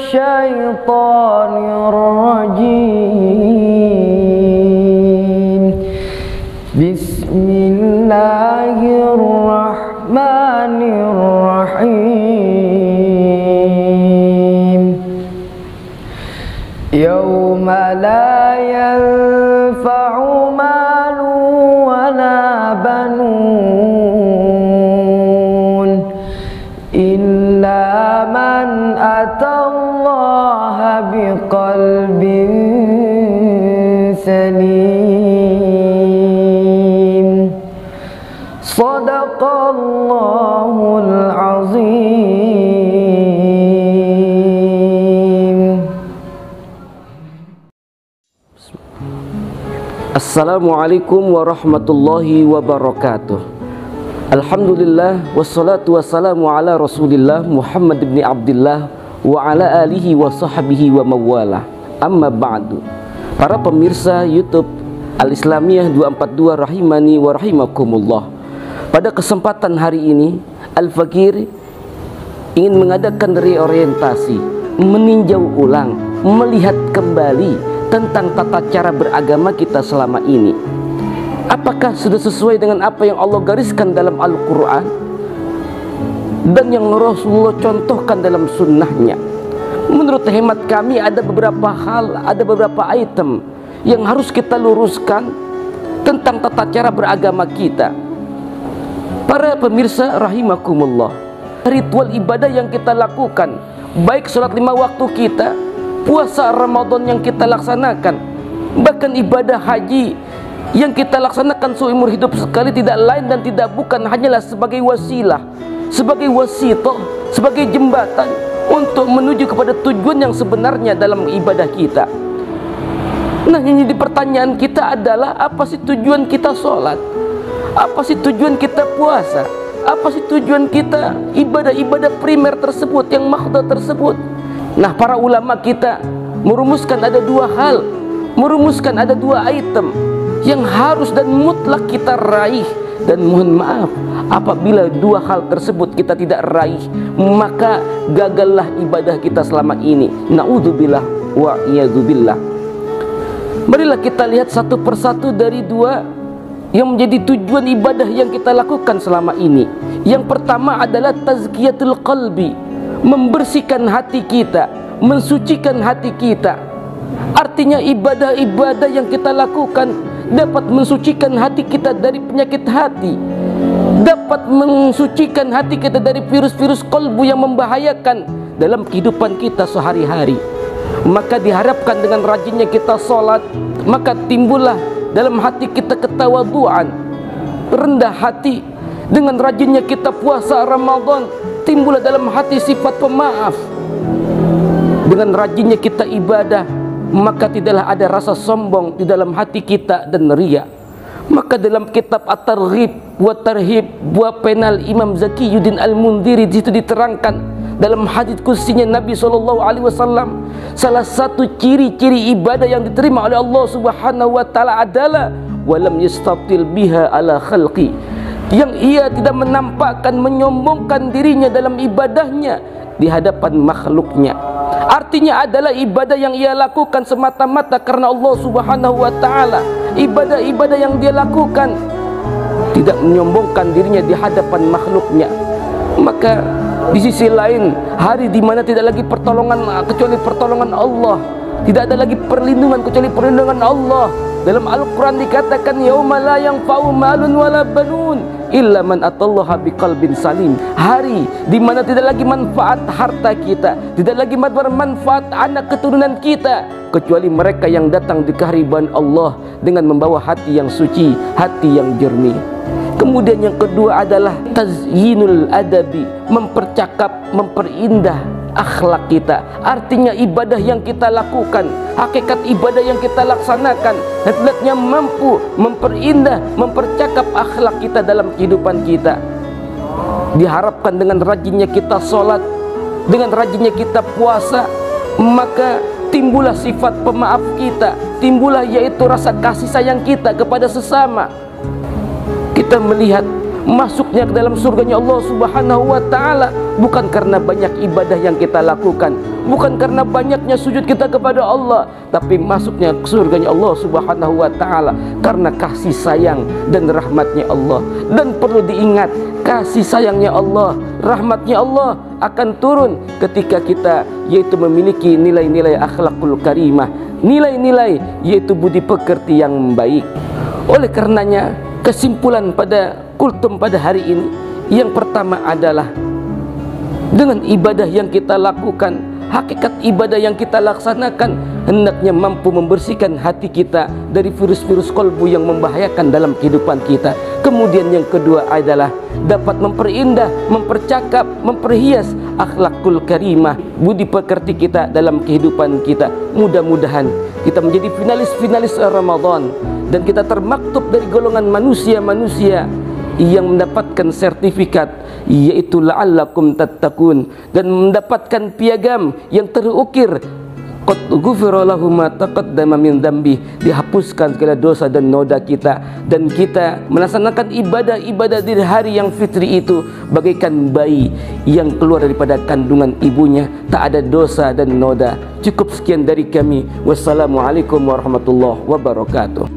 minasyaitonir rajim. Bismillahirrahmanirrahim. Yauma la yanfa'u malu wala banun illa man atallaha biqalbin salim. Shadaqallahul azim. Assalamualaikum warahmatullahi wabarakatuh. Alhamdulillah wassalatu wassalamu ala Rasulillah Muhammad ibn Abdillah wa ala alihi wa sahbihi wa mawalah. Amma ba'du. Para pemirsa YouTube Al-Islamiyah 242 rahimani wa rahimakumullah. Pada kesempatan hari ini Al-Fakir ingin mengadakan reorientasi, meninjau ulang, melihat kembali tentang tata cara beragama kita selama ini. Apakah sudah sesuai dengan apa yang Allah gariskan dalam Al-Quran dan yang Rasulullah contohkan dalam sunnahnya? Menurut hemat kami ada beberapa hal, ada beberapa item yang harus kita luruskan tentang tata cara beragama kita. Para pemirsa rahimakumullah, ritual ibadah yang kita lakukan, baik sholat 5 waktu kita, puasa Ramadan yang kita laksanakan, bahkan ibadah haji yang kita laksanakan seumur hidup sekali, tidak lain dan tidak bukan hanyalah sebagai wasilah, sebagai wasithah, sebagai jembatan untuk menuju kepada tujuan yang sebenarnya dalam ibadah kita. Nah, yang jadi pertanyaan kita adalah, apa sih tujuan kita sholat? Apa sih tujuan kita puasa? Apa sih tujuan kita ibadah-ibadah primer tersebut, yang makhdah tersebut? Nah, para ulama kita merumuskan ada 2 hal, merumuskan ada 2 item yang harus dan mutlak kita raih. Dan mohon maaf, apabila 2 hal tersebut kita tidak raih, maka gagallah ibadah kita selama ini. Na'udzubillah wa iyadzubillah. Marilah kita lihat satu persatu dari 2 yang menjadi tujuan ibadah yang kita lakukan selama ini. Yang pertama adalah tazkiyatul qalbi, membersihkan hati kita, mensucikan hati kita. Artinya ibadah-ibadah yang kita lakukan dapat mensucikan hati kita dari penyakit hati, dapat mensucikan hati kita dari virus-virus qalbu yang membahayakan dalam kehidupan kita sehari-hari. Maka diharapkan dengan rajinnya kita sholat, maka timbullah dalam hati kita ketawaduan, rendah hati. Dengan rajinnya kita puasa Ramadan, timbullah dalam hati sifat pemaaf. Dengan rajinnya kita ibadah, maka tidaklah ada rasa sombong di dalam hati kita dan riya. Maka dalam kitab At-Targhib wa Tarhib buah penal Imam Zakiyuddin Al-Mundhiri, di situ diterangkan dalam hadits qudsinya Nabi SAW, salah satu ciri-ciri ibadah yang diterima oleh Allah Subhanahu wa taala adalah walam yastatil biha ala khalqi, yang ia tidak menampakkan, menyombongkan dirinya dalam ibadahnya di hadapan makhluknya. Artinya adalah ibadah yang ia lakukan semata-mata karena Allah Subhanahu wa taala. Ibadah-ibadah yang dia lakukan tidak menyombongkan dirinya di hadapan makhluknya. Maka di sisi lain, hari di mana tidak lagi pertolongan kecuali pertolongan Allah, tidak ada lagi perlindungan kecuali perlindungan Allah. Dalam Al-Quran dikatakan, yauma la yanfa'u malun wala banun illa man atallaha biqalbin salim. Hari di mana tidak lagi manfaat harta kita, tidak lagi bermanfaat anak keturunan kita, kecuali mereka yang datang di kehadiran Allah dengan membawa hati yang suci, hati yang jernih. Kemudian yang kedua adalah tazyinul adabi, mempercakap, memperindah akhlak kita. Artinya ibadah yang kita lakukan, hakikat ibadah yang kita laksanakan, hendaknya mampu memperindah, mempercakap akhlak kita dalam kehidupan kita. Diharapkan dengan rajinnya kita sholat, dengan rajinnya kita puasa, maka timbullah sifat pemaaf kita, timbullah yaitu rasa kasih sayang kita kepada sesama. Kita melihat masuknya ke dalam surganya Allah Subhanahu wa ta'ala bukan karena banyak ibadah yang kita lakukan, bukan karena banyaknya sujud kita kepada Allah, tapi masuknya ke surganya Allah Subhanahu wa ta'ala karena kasih sayang dan rahmatnya Allah. Dan perlu diingat, kasih sayangnya Allah, rahmatnya Allah akan turun ketika kita yaitu memiliki nilai-nilai akhlakul karimah, nilai-nilai yaitu budi pekerti yang baik. Oleh karenanya, kesimpulan pada kultum pada hari ini yang pertama adalah dengan ibadah yang kita lakukan, hakikat ibadah yang kita laksanakan hendaknya mampu membersihkan hati kita dari virus-virus kolbu yang membahayakan dalam kehidupan kita. Kemudian yang kedua adalah dapat memperindah, mempercakap, memperhias akhlakul karimah, budi pekerti kita dalam kehidupan kita. Mudah-mudahan kita menjadi finalis-finalis Ramadan dan kita termaktub dari golongan manusia-manusia yang mendapatkan sertifikat yaitu la'allakum tattaqun dan mendapatkan piagam yang terukir qad ghufira lahu ma taqaddama min dzambi, dihapuskan segala dosa dan noda kita, dan kita melaksanakan ibadah-ibadah di hari yang fitri itu bagaikan bayi yang keluar daripada kandungan ibunya, tak ada dosa dan noda. Cukup sekian dari kami. Wassalamualaikum warahmatullahi wabarakatuh.